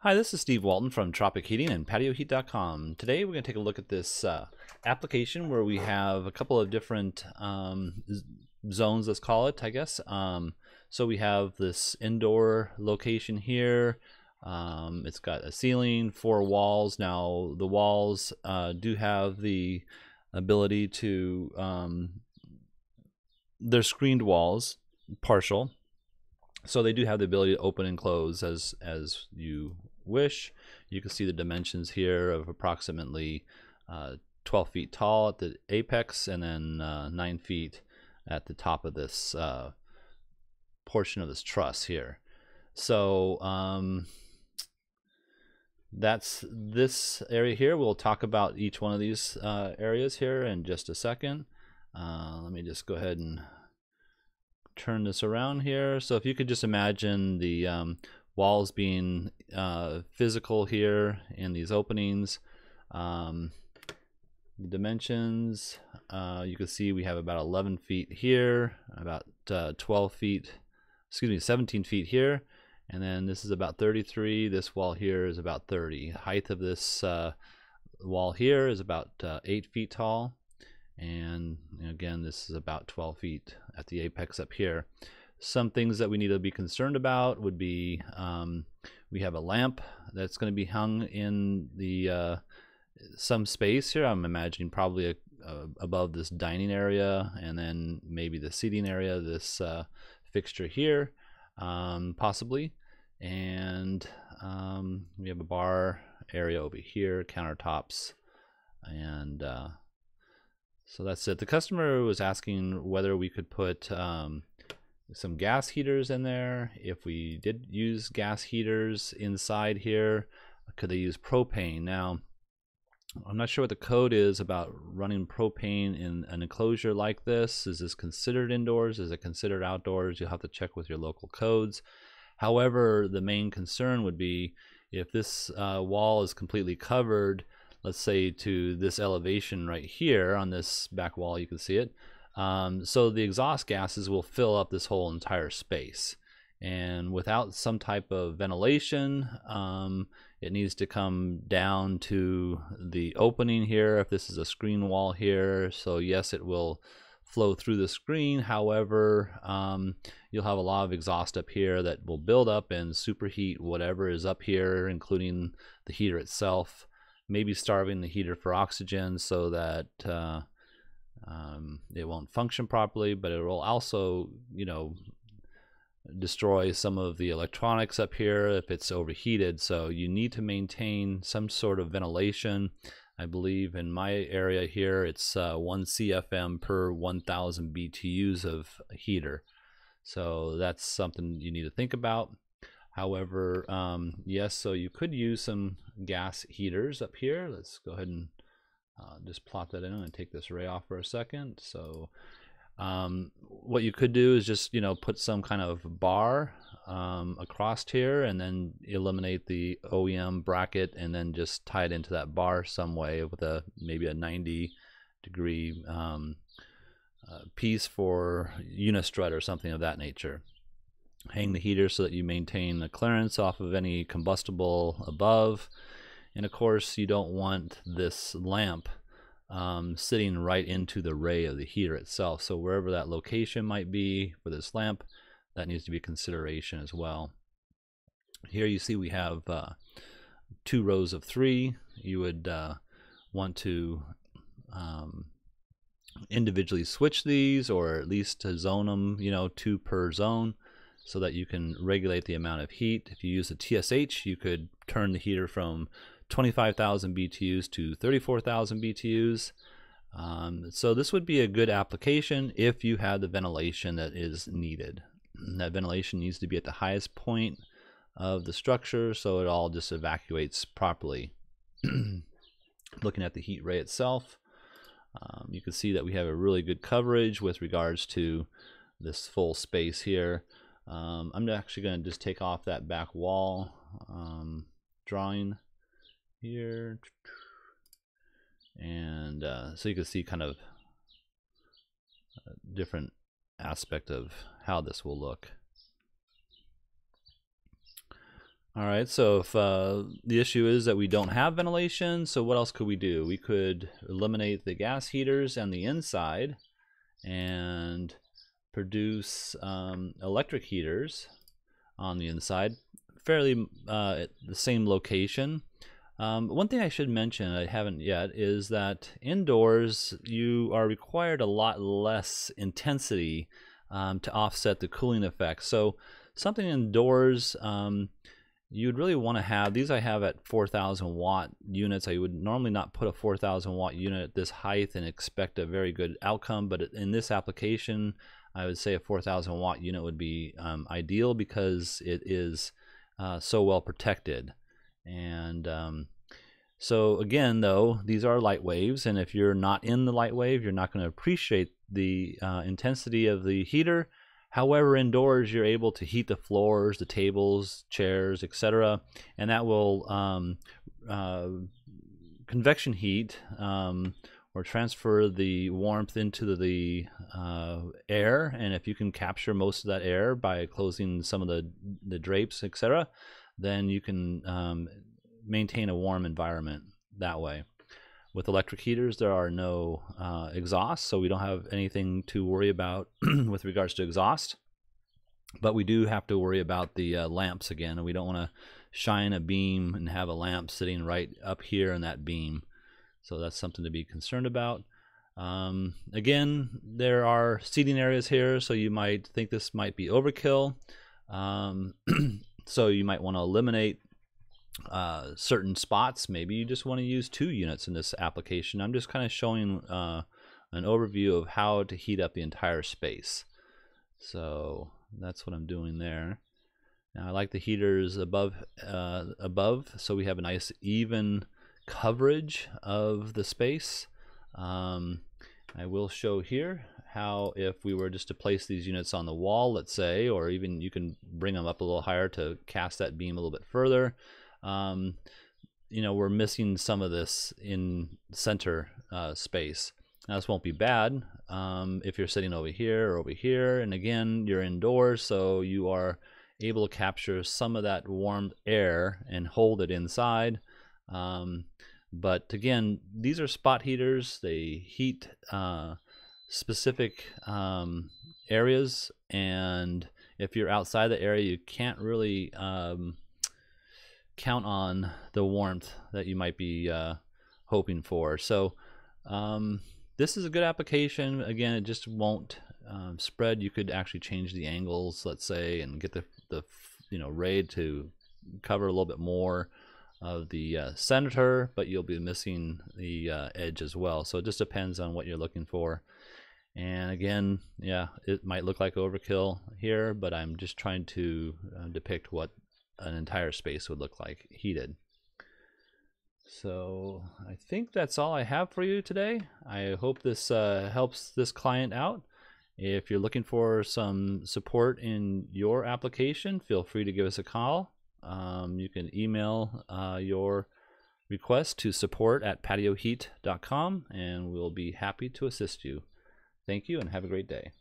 Hi, this is Steve Walton from Tropic Heating and PatioHeat.com. Today we're going to take a look at this application where we have a couple of different zones, let's call it, I guess. So we have this indoor location here. It's got a ceiling, 4 walls. Now the walls do have the ability to, they're screened walls, partial. So they do have the ability to open and close as you wish. You can see the dimensions here of approximately 12 feet tall at the apex, and then 9 feet at the top of this portion of this truss here. So that's this area here. We'll talk about each one of these areas here in just a second. Let me just go ahead and turn this around here. So if you could just imagine the walls being physical here in these openings. The dimensions, you can see we have about 11 feet here, about 17 feet here, and then this is about 33. This wall here is about 30. The height of this wall here is about 8 feet tall. And again, this is about 12 feet at the apex up here. Some things that we need to be concerned about would be we have a lamp that's going to be hung in the some space here. I'm imagining probably above this dining area, and then maybe the seating area, this fixture here, possibly. And we have a bar area over here, countertops, and so that's it. The customer was asking whether we could put some gas heaters in there. If we did use gas heaters inside here, could they use propane? Now, I'm not sure what the code is about running propane in an enclosure like this. Is this considered indoors? Is it considered outdoors? You'll have to check with your local codes. However, the main concern would be if this wall is completely covered, let's say to this elevation right here on this back wall, you can see it. So the exhaust gases will fill up this whole entire space. And without some type of ventilation, it needs to come down to the opening here. If this is a screen wall here, so yes, it will flow through the screen. However, you'll have a lot of exhaust up here that will build up and superheat whatever is up here, including the heater itself. Maybe starving the heater for oxygen so that it won't function properly, but it will also, destroy some of the electronics up here if it's overheated. So you need to maintain some sort of ventilation. I believe in my area here, it's 1 CFM per 1,000 BTUs of heater. So that's something you need to think about. However, yes, so you could use some gas heaters up here. Let's go ahead and just plot that in and take this array off for a second. So what you could do is just, put some kind of bar across here and then eliminate the OEM bracket and then just tie it into that bar some way with maybe a 90-degree piece for unistrut or something of that nature. Hang the heater so that you maintain the clearance off of any combustible above. And of course, you don't want this lamp sitting right into the ray of the heater itself. So wherever that location might be for this lamp, that needs to be a consideration as well. Here you see we have 2 rows of 3. You would want to individually switch these, or at least to zone them, 2 per zone, so that you can regulate the amount of heat. If you use a TSH, you could turn the heater from 25,000 BTUs to 34,000 BTUs. So this would be a good application if you have the ventilation that is needed. That ventilation needs to be at the highest point of the structure so it all just evacuates properly. Looking at the heat ray itself, you can see that we have a really good coverage with regards to this full space here. I'm actually going to just take off that back wall drawing here, and so you can see kind of a different aspect of how this will look. All right, so if the issue is that we don't have ventilation, so what else could we do? We could eliminate the gas heaters and the inside and produce electric heaters on the inside, fairly at the same location. One thing I should mention, I haven't yet, is that indoors you are required a lot less intensity to offset the cooling effect. So something indoors, you'd really want to have, these I have at 4,000 watt units. I would normally not put a 4,000 watt unit at this height and expect a very good outcome, but in this application I would say a 4,000 watt unit would be ideal because it is so well protected. And so again, though, these are light waves, and if you're not in the light wave, you're not going to appreciate the intensity of the heater. However, indoors you're able to heat the floors, the tables, chairs, etc., and that will convection heat or transfer the warmth into the air. And if you can capture most of that air by closing some of the drapes, etc., then you can maintain a warm environment that way. With electric heaters, there are no exhausts, so we don't have anything to worry about with regards to exhaust. But we do have to worry about the lamps again, and we don't want to shine a beam and have a lamp sitting right up here in that beam. So that's something to be concerned about. Again, there are seating areas here, so you might think this might be overkill. So you might want to eliminate certain spots. Maybe you just want to use 2 units in this application. I'm just kind of showing an overview of how to heat up the entire space. So that's what I'm doing there. Now I like the heaters above, so we have a nice even coverage of the space. I will show here how, if we were just to place these units on the wall, let's say, or even you can bring them up a little higher to cast that beam a little bit further. You know, we're missing some of this in center space. Now this won't be bad if you're sitting over here or over here, and again you're indoors, so you are able to capture some of that warm air and hold it inside. But again, these are spot heaters. They heat specific areas, and if you're outside the area, you can't really count on the warmth that you might be hoping for. So this is a good application. Again, it just won't spread. You could actually change the angles, let's say, and get the raid to cover a little bit more of the center, but you'll be missing the edge as well. So it just depends on what you're looking for. And again, yeah, it might look like overkill here, but I'm just trying to depict what an entire space would look like heated. So I think that's all I have for you today. I hope this helps this client out. If you're looking for some support in your application, feel free to give us a call. You can email your request to support@patioheat.com, and we'll be happy to assist you. Thank you and have a great day.